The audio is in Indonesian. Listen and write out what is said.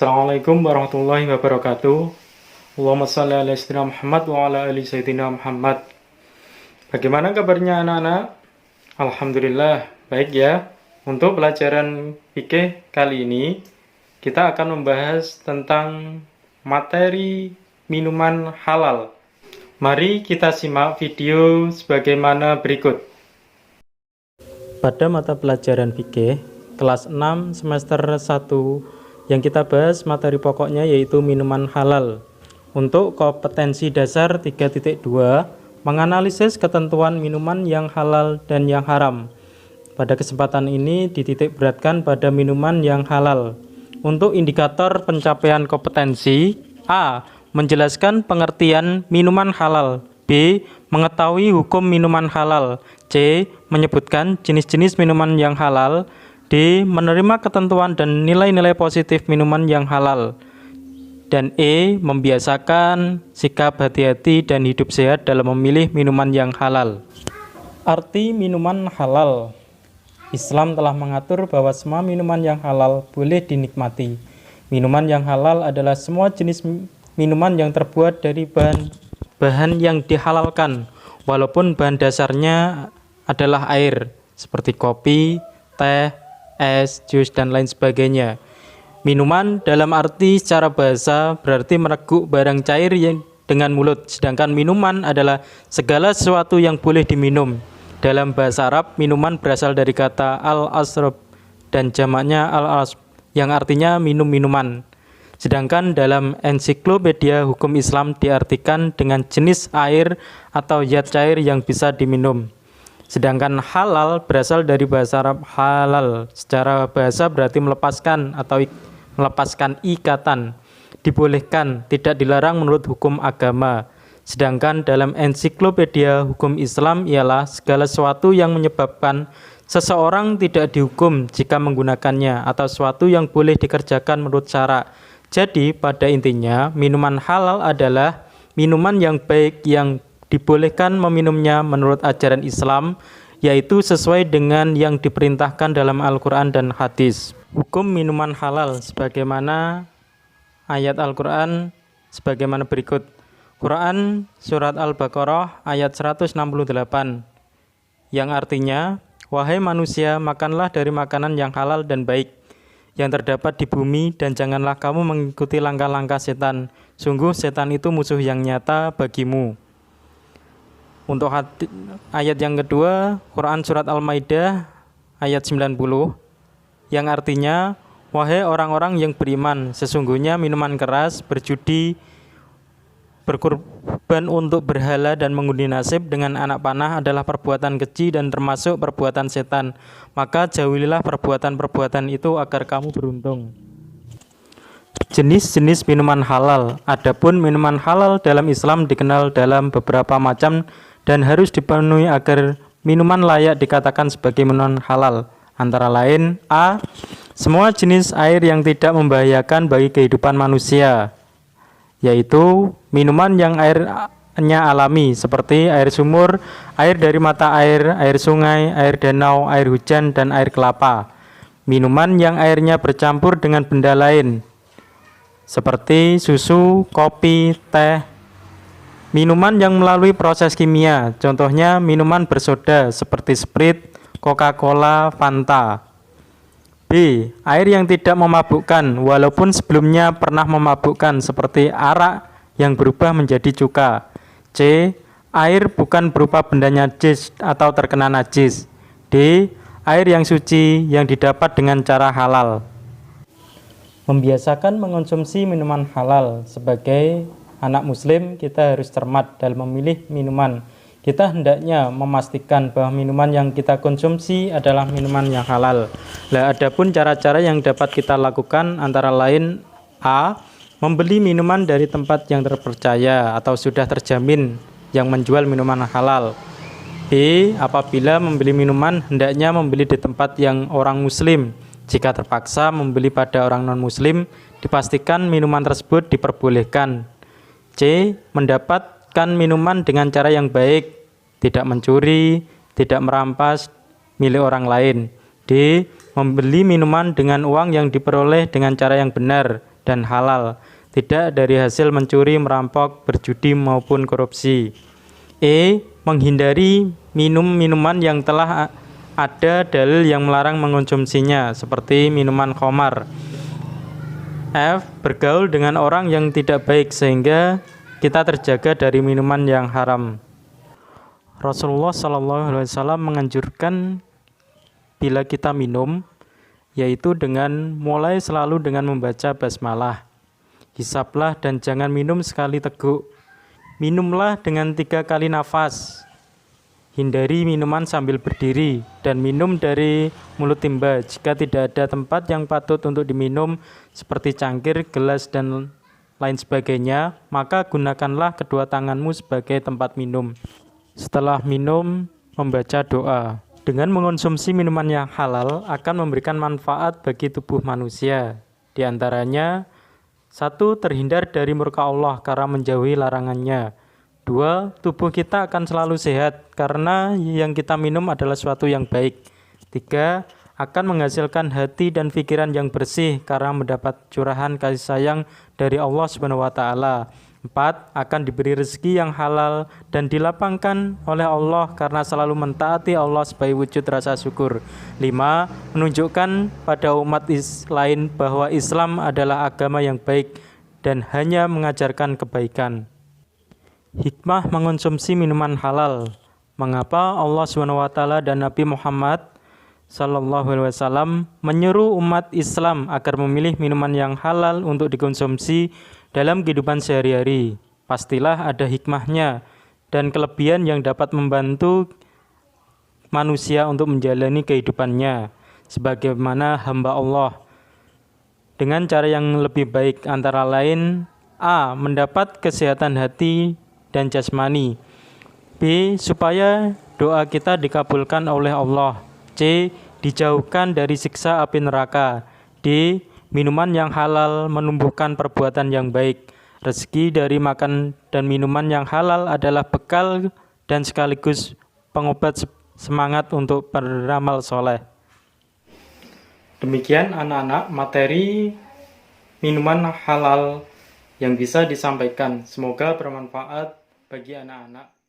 Assalamualaikum warahmatullahi wabarakatuh. Allahumma shalli ala sayyidina Muhammad wa ala ali sayyidina Muhammad. Bagaimana kabarnya anak-anak? Alhamdulillah, baik ya. Untuk pelajaran fikih kali ini, kita akan membahas tentang materi minuman halal. Mari kita simak video sebagaimana berikut. Pada mata pelajaran fikih kelas 6 semester 1 yang kita bahas materi pokoknya yaitu minuman halal. Untuk kompetensi dasar 3.2, menganalisis ketentuan minuman yang halal dan yang haram. Pada kesempatan ini dititik beratkan pada minuman yang halal. Untuk indikator pencapaian kompetensi, A. Menjelaskan pengertian minuman halal. B. Mengetahui hukum minuman halal. C. Menyebutkan jenis-jenis minuman yang halal. D. Menerima ketentuan dan nilai-nilai positif minuman yang halal. Dan E. Membiasakan sikap hati-hati dan hidup sehat dalam memilih minuman yang halal. Arti minuman halal. Islam telah mengatur bahwa semua minuman yang halal boleh dinikmati. Minuman yang halal adalah semua jenis minuman yang terbuat dari bahan yang dihalalkan, walaupun bahan dasarnya adalah air, seperti kopi, teh, es, jus, dan lain sebagainya. Minuman dalam arti secara bahasa berarti mereguk barang cair yang dengan mulut, sedangkan minuman adalah segala sesuatu yang boleh diminum. Dalam bahasa Arab, minuman berasal dari kata al-asrab dan jamaknya al-asb yang artinya minum-minuman. Sedangkan dalam ensiklopedia hukum Islam diartikan dengan jenis air atau zat cair yang bisa diminum. Sedangkan halal berasal dari bahasa Arab halal. Secara bahasa berarti melepaskan atau melepaskan ikatan, dibolehkan, tidak dilarang menurut hukum agama. Sedangkan dalam ensiklopedia hukum Islam ialah segala sesuatu yang menyebabkan seseorang tidak dihukum jika menggunakannya atau sesuatu yang boleh dikerjakan menurut syarak. Jadi pada intinya minuman halal adalah minuman yang baik yang dibolehkan meminumnya menurut ajaran Islam, yaitu sesuai dengan yang diperintahkan dalam Al-Quran dan hadis. Hukum minuman halal sebagaimana ayat Al-Quran sebagaimana berikut. Quran Surat Al-Baqarah ayat 168 yang artinya, wahai manusia, makanlah dari makanan yang halal dan baik yang terdapat di bumi, dan janganlah kamu mengikuti langkah-langkah setan. Sungguh setan itu musuh yang nyata bagimu. Untuk ayat yang kedua, Quran Surat Al-Maidah ayat 90 yang artinya, wahai orang-orang yang beriman, sesungguhnya minuman keras, berjudi, berkurban untuk berhala, dan mengundi nasib dengan anak panah adalah perbuatan keji dan termasuk perbuatan setan. Maka jauhilah perbuatan-perbuatan itu agar kamu beruntung. Jenis-jenis minuman halal. Adapun minuman halal dalam Islam dikenal dalam beberapa macam dan harus dipenuhi agar minuman layak dikatakan sebagai minuman halal. Antara lain, A. Semua jenis air yang tidak membahayakan bagi kehidupan manusia, yaitu minuman yang airnya alami seperti air sumur, air dari mata air, air sungai, air danau, air hujan, dan air kelapa. Minuman yang airnya bercampur dengan benda lain seperti susu, kopi, teh. Minuman yang melalui proses kimia, contohnya minuman bersoda seperti Sprite, Coca-Cola, Fanta. B. Air yang tidak memabukkan walaupun sebelumnya pernah memabukkan seperti arak yang berubah menjadi cuka. C. Air bukan berupa benda najis atau terkena najis. D. Air yang suci yang didapat dengan cara halal. Membiasakan mengonsumsi minuman halal. Sebagai anak muslim, kita harus cermat dalam memilih minuman. Kita hendaknya memastikan bahwa minuman yang kita konsumsi adalah minuman yang halal. Adapun cara-cara yang dapat kita lakukan antara lain, A. Membeli minuman dari tempat yang terpercaya atau sudah terjamin yang menjual minuman halal. B. Apabila membeli minuman, hendaknya membeli di tempat yang orang muslim. Jika terpaksa membeli pada orang non-muslim, dipastikan minuman tersebut diperbolehkan. C. Mendapatkan minuman dengan cara yang baik, tidak mencuri, tidak merampas milik orang lain. D. Membeli minuman dengan uang yang diperoleh dengan cara yang benar, dan halal, tidak dari hasil mencuri, merampok, berjudi maupun korupsi. Menghindari minuman yang telah ada dalil yang melarang mengonsumsinya, seperti minuman khamar. Bergaul dengan orang yang tidak baik sehingga kita terjaga dari minuman yang haram. Rasulullah SAW menganjurkan bila kita minum, yaitu dengan mulai selalu dengan membaca basmalah. Hisaplah dan jangan minum sekali teguk. Minumlah dengan 3 kali nafas. Hindari minuman sambil berdiri dan minum dari mulut timba. Jika tidak ada tempat yang patut untuk diminum seperti cangkir, gelas, dan lain sebagainya, maka gunakanlah kedua tanganmu sebagai tempat minum. Setelah minum, membaca doa. Dengan mengonsumsi minuman yang halal akan memberikan manfaat bagi tubuh manusia. Di antaranya, 1. Terhindar dari murka Allah karena menjauhi larangannya. 2. Tubuh kita akan selalu sehat karena yang kita minum adalah suatu yang baik. 3. Akan menghasilkan hati dan pikiran yang bersih karena mendapat curahan kasih sayang dari Allah SWT. 4. Akan diberi rezeki yang halal dan dilapangkan oleh Allah karena selalu mentaati Allah sebagai wujud rasa syukur. 5. Menunjukkan pada umat lain bahwa Islam adalah agama yang baik dan hanya mengajarkan kebaikan. Hikmah mengonsumsi minuman halal. Mengapa Allah SWT dan Nabi Muhammad SAW menyeru umat Islam agar memilih minuman yang halal untuk dikonsumsi dalam kehidupan sehari-hari? Pastilah ada hikmahnya dan kelebihan yang dapat membantu manusia untuk menjalani kehidupannya sebagaimana hamba Allah dengan cara yang lebih baik, antara lain A. Mendapat kesehatan hati dan jasmani. B. Supaya doa kita dikabulkan oleh Allah. C. Dijauhkan dari siksa api neraka. D. Minuman yang halal menumbuhkan perbuatan yang baik. Rezeki dari makan dan minuman yang halal adalah bekal dan sekaligus pengobat semangat untuk beramal soleh. Demikian anak-anak materi minuman halal yang bisa disampaikan. Semoga bermanfaat bagi anak-anak.